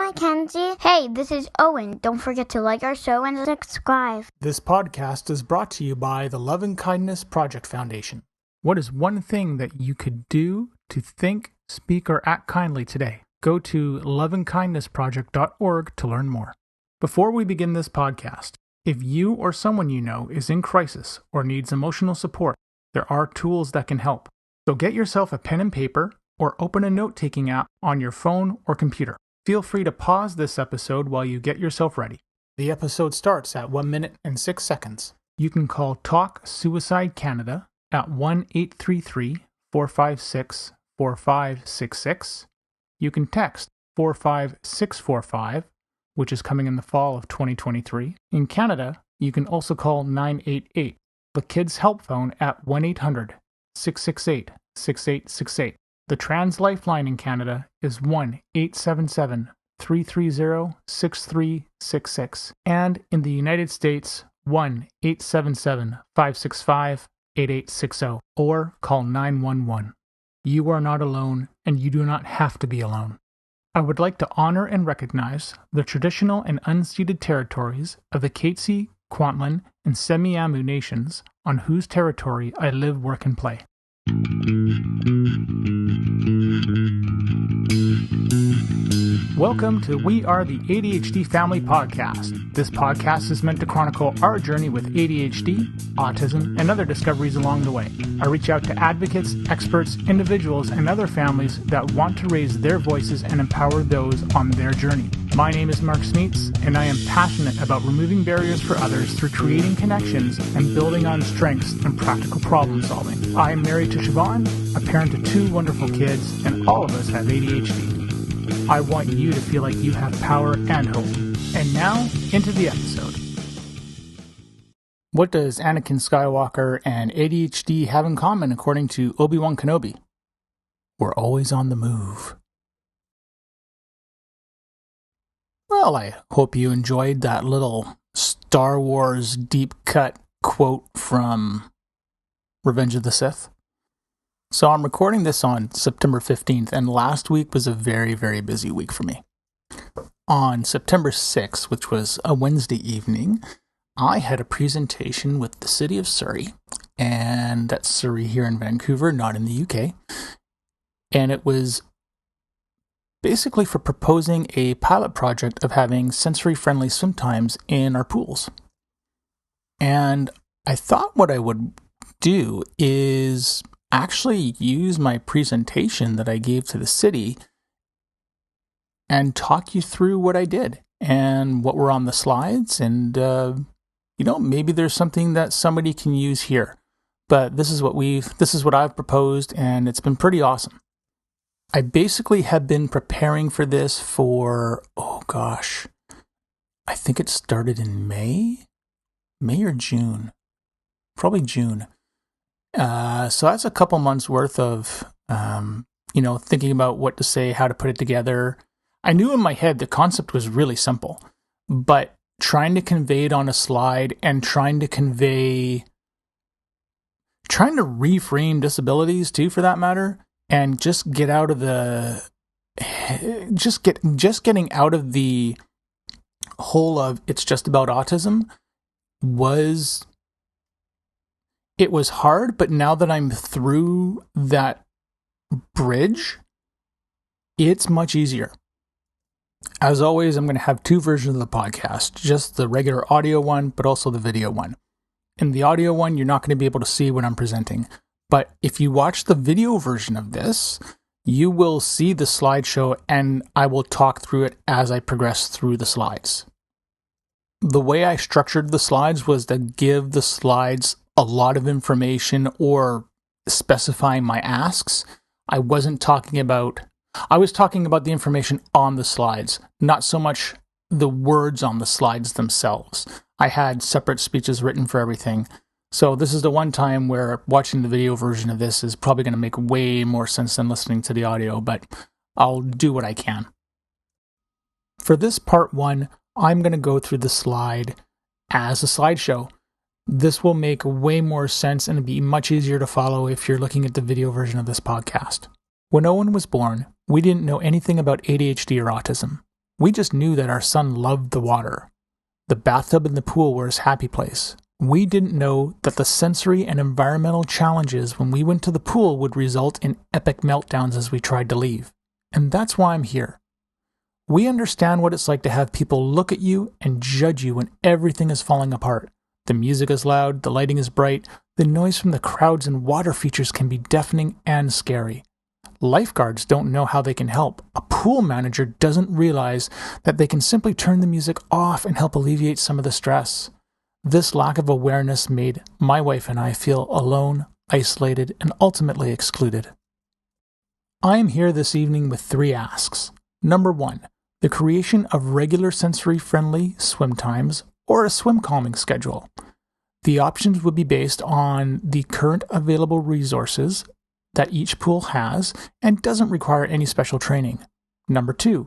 Mackenzie. Hey, this is Owen. Don't forget to like our show and subscribe. This podcast is brought to you by the Love and Kindness Project Foundation. What is one thing that you could do to think, speak, or act kindly today? Go to loveandkindnessproject.org to learn more. Before we begin this podcast, if you or someone you know is in crisis or needs emotional support, there are tools that can help. So get yourself a pen and paper or open a note-taking app on your phone or computer. Feel free to pause this episode while you get yourself ready. The episode starts at 1 minute and 6 seconds. You can call Talk Suicide Canada at 1-833-456-4566. You can text 45645, which is coming in the fall of 2023. In Canada, you can also call 988, the Kids Help Phone at 1-800-668-6868. The Trans Lifeline in Canada is 1-877-330-6366. And in the United States, 1-877-565-8860. Or call 911. You are not alone, and you do not have to be alone. I would like to honor and recognize the traditional and unceded territories of the Katzie, Kwantlen, and Semiahmoo nations on whose territory I live, work, and play. Welcome to We Are the ADHD Family Podcast. This podcast is meant to chronicle our journey with ADHD, autism, and other discoveries along the way. I reach out to advocates, experts, individuals, and other families that want to raise their voices and empower those on their journey. My name is Mark Smeets, and I am passionate about removing barriers for others through creating connections and building on strengths and practical problem solving. I am married to Siobhan, a parent to 2 wonderful kids, and all of us have ADHD. I want you to feel like you have power and hope. And now, into the episode. What does Anakin Skywalker and ADHD have in common according to Obi-Wan Kenobi? We're always on the move. Well, I hope you enjoyed that little Star Wars deep cut quote from Revenge of the Sith. So I'm recording this on September 15th, and last week was a very, very busy week for me. On September 6th, which was a Wednesday evening, I had a presentation with the City of Surrey, and that's Surrey here in Vancouver, not in the UK. And it was basically for proposing a pilot project of having sensory-friendly swim times in our pools. And I thought what I would do is actually use my presentation that I gave to the city and talk you through what I did and what were on the slides. And, maybe there's something that somebody can use here. But this is what I've proposed, and it's been pretty awesome. I basically have been preparing for this for, I think it started in May or June, probably June. So that's a couple months worth of, thinking about what to say, how to put it together. I knew in my head the concept was really simple, but trying to convey it on a slide and trying to reframe disabilities too, for that matter, and just get out of getting out of the whole of it's just about autism was hard, but now that I'm through that bridge, it's much easier. As always, I'm going to have 2 versions of the podcast, just the regular audio one, but also the video one. In the audio one, you're not going to be able to see what I'm presenting. But if you watch the video version of this, you will see the slideshow, and I will talk through it as I progress through the slides. The way I structured the slides was to give the slides a lot of information or specifying my asks. I was talking about the information on the slides, not so much the words on the slides themselves. I had separate speeches written for everything. So this is the one time where watching the video version of this is probably going to make way more sense than listening to the audio, but I'll do what I can. For this part 1, I'm going to go through the slide as a slideshow. This will make way more sense and be much easier to follow if you're looking at the video version of this podcast. When Owen was born, we didn't know anything about ADHD or autism. We just knew that our son loved the water. The bathtub and the pool were his happy place. We didn't know that the sensory and environmental challenges when we went to the pool would result in epic meltdowns as we tried to leave. And that's why I'm here. We understand what it's like to have people look at you and judge you when everything is falling apart. The music is loud, the lighting is bright, the noise from the crowds and water features can be deafening and scary. Lifeguards don't know how they can help. A pool manager doesn't realize that they can simply turn the music off and help alleviate some of the stress. This lack of awareness made my wife and I feel alone, isolated, and ultimately excluded. I am here this evening with 3 asks. Number 1, the creation of regular sensory-friendly swim times or a swim calming schedule. The options would be based on the current available resources that each pool has and doesn't require any special training. Number 2,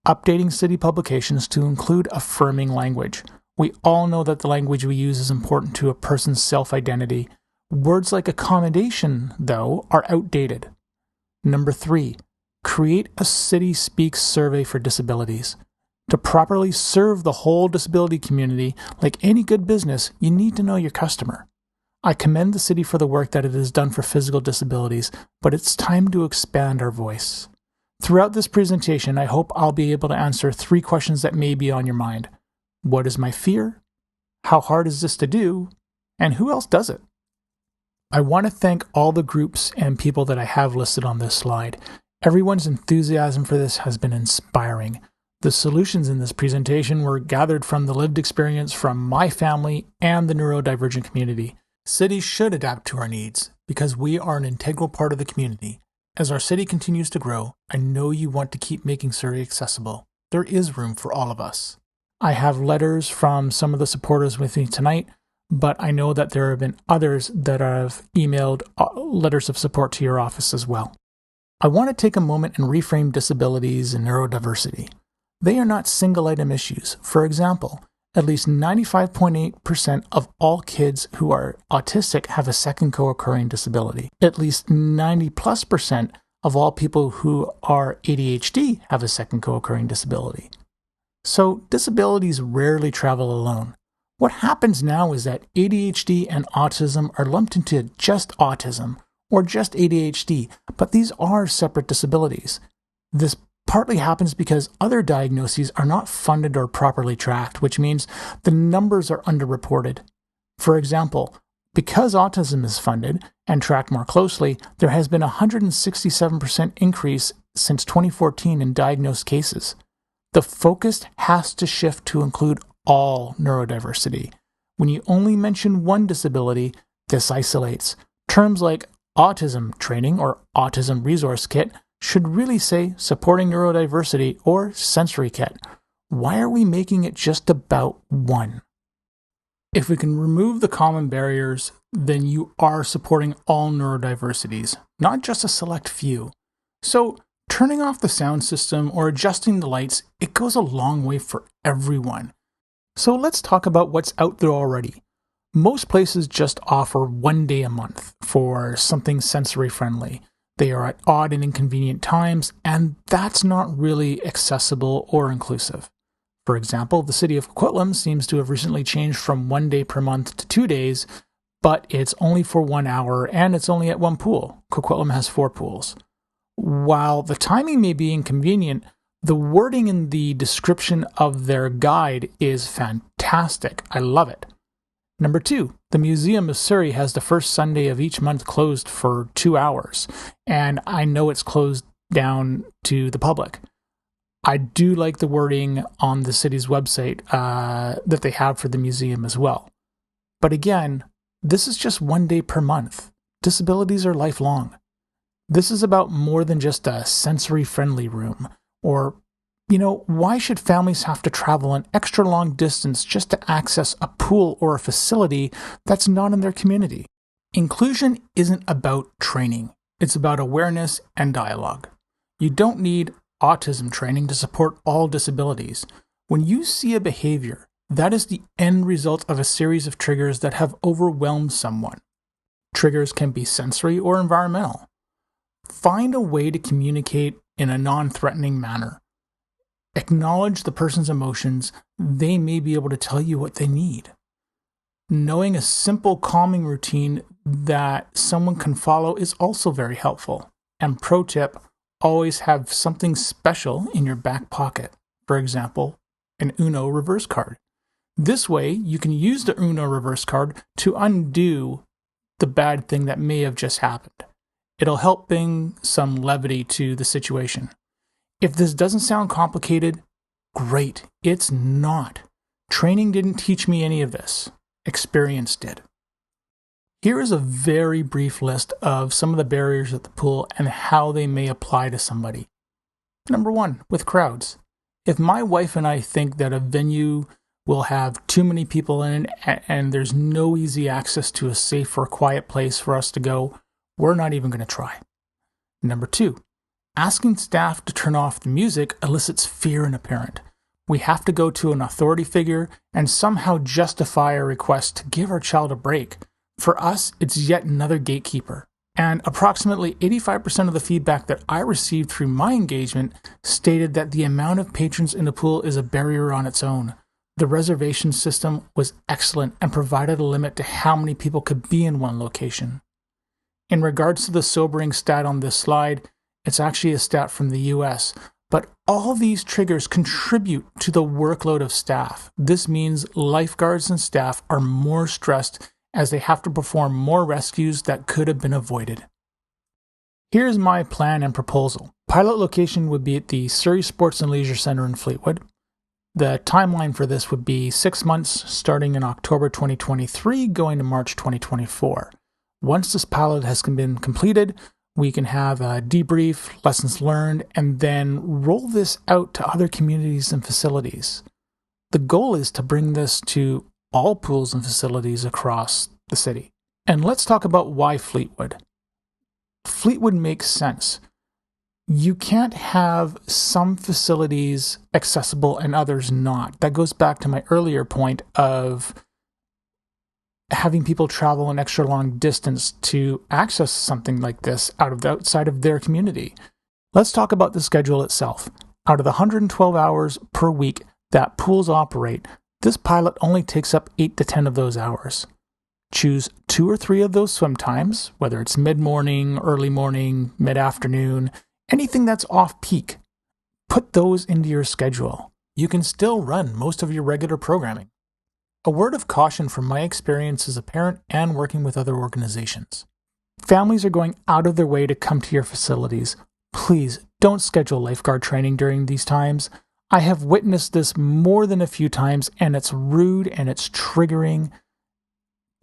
updating city publications to include affirming language. We all know that the language we use is important to a person's self-identity. Words like accommodation, though, are outdated. Number 3, create a City Speaks survey for disabilities. To properly serve the whole disability community, like any good business, you need to know your customer. I commend the city for the work that it has done for physical disabilities, but it's time to expand our voice. Throughout this presentation, I hope I'll be able to answer 3 questions that may be on your mind. What is my fear? How hard is this to do? And who else does it? I want to thank all the groups and people that I have listed on this slide. Everyone's enthusiasm for this has been inspiring. The solutions in this presentation were gathered from the lived experience from my family and the neurodivergent community. Cities should adapt to our needs because we are an integral part of the community. As our city continues to grow, I know you want to keep making Surrey accessible. There is room for all of us. I have letters from some of the supporters with me tonight, but I know that there have been others that have emailed letters of support to your office as well. I want to take a moment and reframe disabilities and neurodiversity. They are not single-item issues. For example, at least 95.8% of all kids who are autistic have a second co-occurring disability. At least 90+% of all people who are ADHD have a second co-occurring disability. So disabilities rarely travel alone. What happens now is that ADHD and autism are lumped into just autism or just ADHD, but these are separate disabilities. This partly happens because other diagnoses are not funded or properly tracked, which means the numbers are underreported. For example, because autism is funded and tracked more closely, there has been a 167% increase since 2014 in diagnosed cases. The focus has to shift to include all neurodiversity. When you only mention one disability, this isolates. Terms like autism training or autism resource kit should really say supporting neurodiversity or sensory kit. Why are we making it just about one? If we can remove the common barriers, then you are supporting all neurodiversities, not just a select few. So turning off the sound system or adjusting the lights, it goes a long way for everyone. So let's talk about what's out there already. Most places just offer 1 day a month for something sensory friendly. They are at odd and inconvenient times, and that's not really accessible or inclusive. For example, the city of Coquitlam seems to have recently changed from 1 day per month to 2 days, but it's only for 1 hour and it's only at one pool. Coquitlam has 4 pools. While the timing may be inconvenient, the wording in the description of their guide is fantastic. I love it. Number 2, the Museum of Surrey has the first Sunday of each month closed for 2 hours, and I know it's closed down to the public. I do like the wording on the city's website that they have for the museum as well. But again, this is just 1 day per month. Disabilities are lifelong. This is about more than just a sensory-friendly room. Or, why should families have to travel an extra long distance just to access a pool or a facility that's not in their community? Inclusion isn't about training. It's about awareness and dialogue. You don't need autism training to support all disabilities. When you see a behavior, that is the end result of a series of triggers that have overwhelmed someone. Triggers can be sensory or environmental. Find a way to communicate in a non-threatening manner. Acknowledge the person's emotions. They may be able to tell you what they need. Knowing a simple calming routine that someone can follow is also very helpful. And pro tip, always have something special in your back pocket. For example, an Uno reverse card. This way, you can use the Uno reverse card to undo the bad thing that may have just happened. It'll help bring some levity to the situation. If this doesn't sound complicated, great. It's not. Training didn't teach me any of this. Experience did. Here is a very brief list of some of the barriers at the pool and how they may apply to somebody. Number 1, with crowds. If my wife and I think that a venue will have too many people in it and there's no easy access to a safe or quiet place for us to go, we're not even going to try. Number 2, asking staff to turn off the music elicits fear in a parent. We have to go to an authority figure and somehow justify a request to give our child a break. For us, it's yet another gatekeeper. And approximately 85% of the feedback that I received through my engagement stated that the amount of patrons in the pool is a barrier on its own. The reservation system was excellent and provided a limit to how many people could be in one location. In regards to the sobering stat on this slide, it's actually a stat from the US, but all these triggers contribute to the workload of staff. This means lifeguards and staff are more stressed as they have to perform more rescues that could have been avoided. Here's my plan and proposal. Pilot location would be at the Surrey Sports and Leisure Centre in Fleetwood. The timeline for this would be 6 months, starting in October 2023, going to March 2024. Once this pilot has been completed, we can have a debrief, lessons learned, and then roll this out to other communities and facilities. The goal is to bring this to all pools and facilities across the city. And let's talk about why Fleetwood. Fleetwood makes sense. You can't have some facilities accessible and others not. That goes back to my earlier point of having people travel an extra long distance to access something like this outside of their community. Let's talk about the schedule itself. Out of the 112 hours per week that pools operate, this pilot only takes up 8 to 10 of those hours. Choose 2 or 3 of those swim times, whether it's mid-morning, early morning, mid-afternoon, anything that's off-peak. Put those into your schedule. You can still run most of your regular programming. A word of caution from my experience as a parent and working with other organizations. Families are going out of their way to come to your facilities. Please don't schedule lifeguard training during these times. I have witnessed this more than a few times, and it's rude and it's triggering.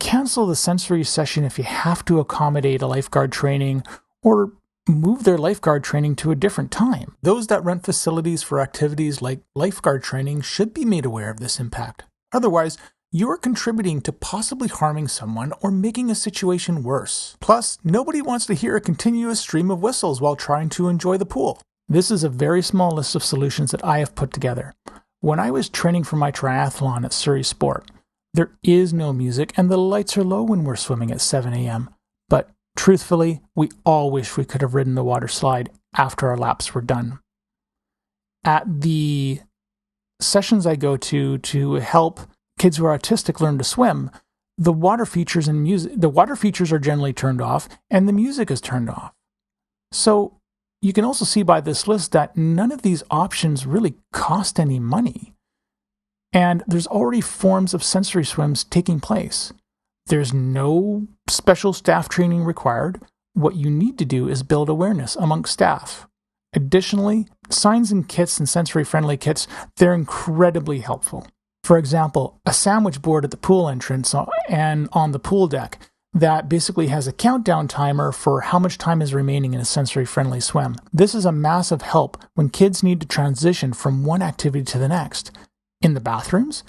Cancel the sensory session if you have to accommodate a lifeguard training, or move their lifeguard training to a different time. Those that rent facilities for activities like lifeguard training should be made aware of this impact. Otherwise, you are contributing to possibly harming someone or making a situation worse. Plus, nobody wants to hear a continuous stream of whistles while trying to enjoy the pool. This is a very small list of solutions that I have put together. When I was training for my triathlon at Surrey Sport, there is no music and the lights are low when we're swimming at 7 a.m. But truthfully, we all wish we could have ridden the water slide after our laps were done. At the sessions I go to help kids who are autistic learn to swim, the water features are generally turned off and the music is turned off. So you can also see by this list that none of these options really cost any money. And there's already forms of sensory swims taking place. There's no special staff training required. What you need to do is build awareness amongst staff. Additionally, signs and kits and sensory-friendly kits, they're incredibly helpful. For example, a sandwich board at the pool entrance and on the pool deck that basically has a countdown timer for how much time is remaining in a sensory-friendly swim. This is a massive help when kids need to transition from one activity to the next. In the bathrooms,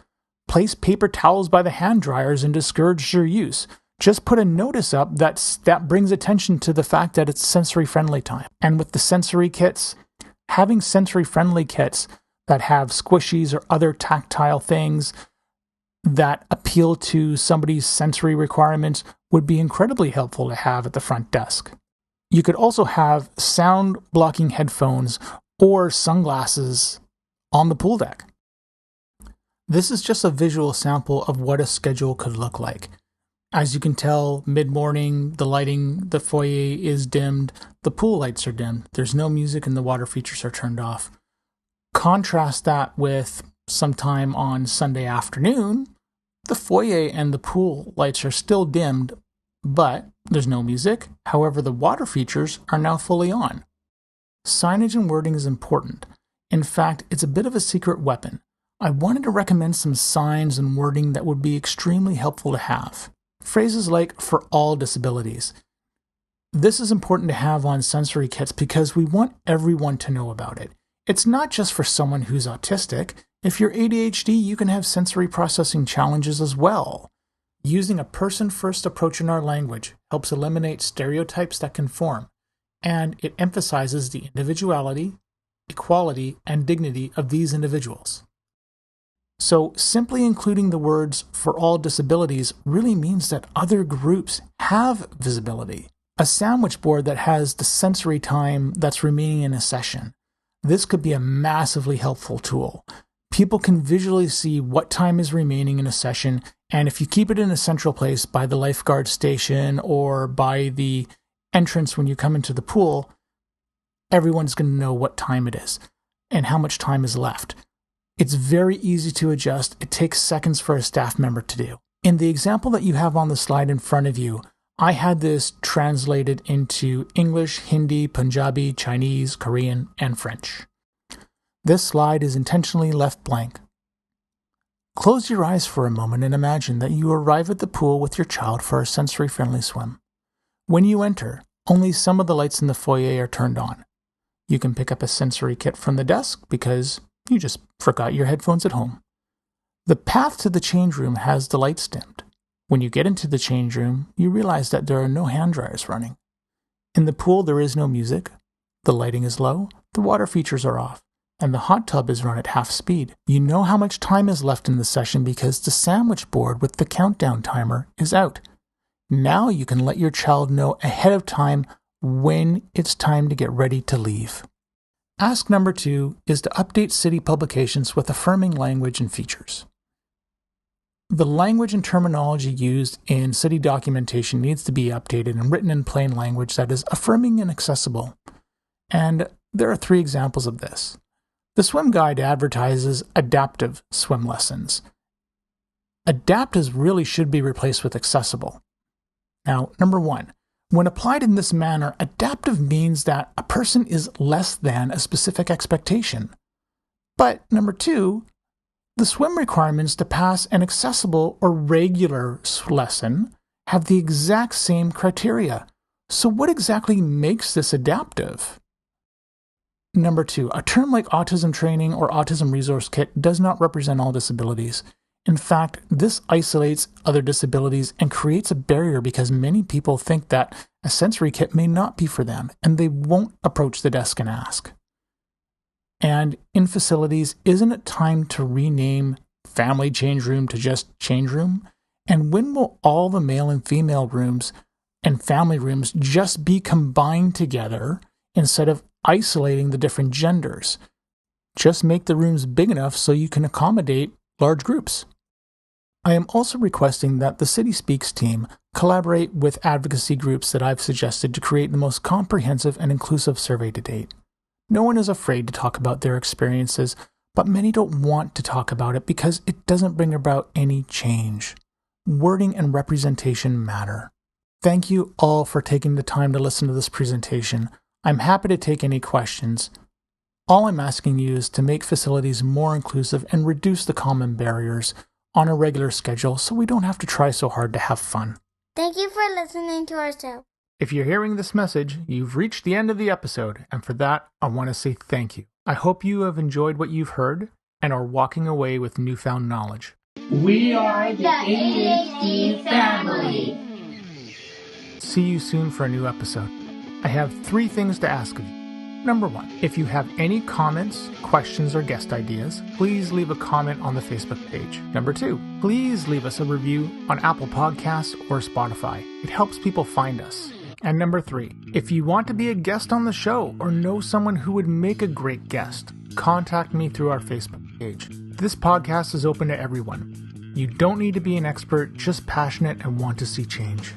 place paper towels by the hand dryers and discourage their use. Just put a notice up that brings attention to the fact that it's sensory-friendly time. And with the sensory kits, having sensory-friendly kits that have squishies or other tactile things that appeal to somebody's sensory requirements would be incredibly helpful to have at the front desk. You could also have sound-blocking headphones or sunglasses on the pool deck. This is just a visual sample of what a schedule could look like. As you can tell, mid-morning, the lighting, the foyer is dimmed, the pool lights are dimmed, there's no music and the water features are turned off. Contrast that with sometime on Sunday afternoon, the foyer and the pool lights are still dimmed, but there's no music. However, the water features are now fully on. Signage and wording is important. In fact, it's a bit of a secret weapon. I wanted to recommend some signs and wording that would be extremely helpful to have. Phrases like "for all disabilities." This is important to have on sensory kits because we want everyone to know about it. It's not just for someone who's autistic. If you're ADHD, you can have sensory processing challenges as well. Using a person-first approach in our language helps eliminate stereotypes that can form, and it emphasizes the individuality, equality, and dignity of these individuals. So simply including the words "for all disabilities" really means that other groups have visibility. A sandwich board that has the sensory time that's remaining in a session. This could be a massively helpful tool. People can visually see what time is remaining in a session, and if you keep it in a central place by the lifeguard station or by the entrance when you come into the pool, everyone's going to know what time it is and how much time is left. It's very easy to adjust. It takes seconds for a staff member to do. In the example that you have on the slide in front of you, I had this translated into English, Hindi, Punjabi, Chinese, Korean, and French. This slide is intentionally left blank. Close your eyes for a moment and imagine that you arrive at the pool with your child for a sensory-friendly swim. When you enter, only some of the lights in the foyer are turned on. You can pick up a sensory kit from the desk because you just forgot your headphones at home. The path to the change room has the lights dimmed. When you get into the change room, you realize that there are no hand dryers running. In the pool, there is no music. The lighting is low, the water features are off, and the hot tub is run at half speed. You know how much time is left in the session because the sandwich board with the countdown timer is out. Now you can let your child know ahead of time when it's time to get ready to leave. Ask number 2 is to update city publications with affirming language and features. The language and terminology used in city documentation needs to be updated and written in plain language that is affirming and accessible. And there are 3 examples of this. The swim guide advertises adaptive swim lessons. Adaptive really should be replaced with accessible. Now, number 1. When applied in this manner, adaptive means that a person is less than a specific expectation. But number 2, the swim requirements to pass an accessible or regular lesson have the exact same criteria. So what exactly makes this adaptive? Number 2, a term like autism training or autism resource kit does not represent all disabilities. In fact, this isolates other disabilities and creates a barrier because many people think that a sensory kit may not be for them, and they won't approach the desk and ask. And in facilities, isn't it time to rename family change room to just change room? And when will all the male and female rooms and family rooms just be combined together instead of isolating the different genders? Just make the rooms big enough so you can accommodate large groups. I am also requesting that the City Speaks team collaborate with advocacy groups that I've suggested to create the most comprehensive and inclusive survey to date. No one is afraid to talk about their experiences, but many don't want to talk about it because it doesn't bring about any change. Wording and representation matter. Thank you all for taking the time to listen to this presentation. I'm happy to take any questions. All I'm asking you is to make facilities more inclusive and reduce the common barriers on a regular schedule so we don't have to try so hard to have fun. Thank you for listening to our show. If you're hearing this message, you've reached the end of the episode, and for that, I want to say thank you. I hope you have enjoyed what you've heard and are walking away with newfound knowledge. We are the ADHD family. See you soon for a new episode. I have 3 things to ask of you. Number 1, if you have any comments, questions, or guest ideas, please leave a comment on the Facebook page. Number 2, please leave us a review on Apple Podcasts or Spotify. It helps people find us. And number 3, if you want to be a guest on the show or know someone who would make a great guest, contact me through our Facebook page. This podcast is open to everyone. You don't need to be an expert, just passionate and want to see change.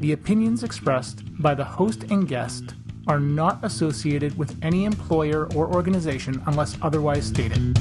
The opinions expressed by the host and guest are not associated with any employer or organization unless otherwise stated.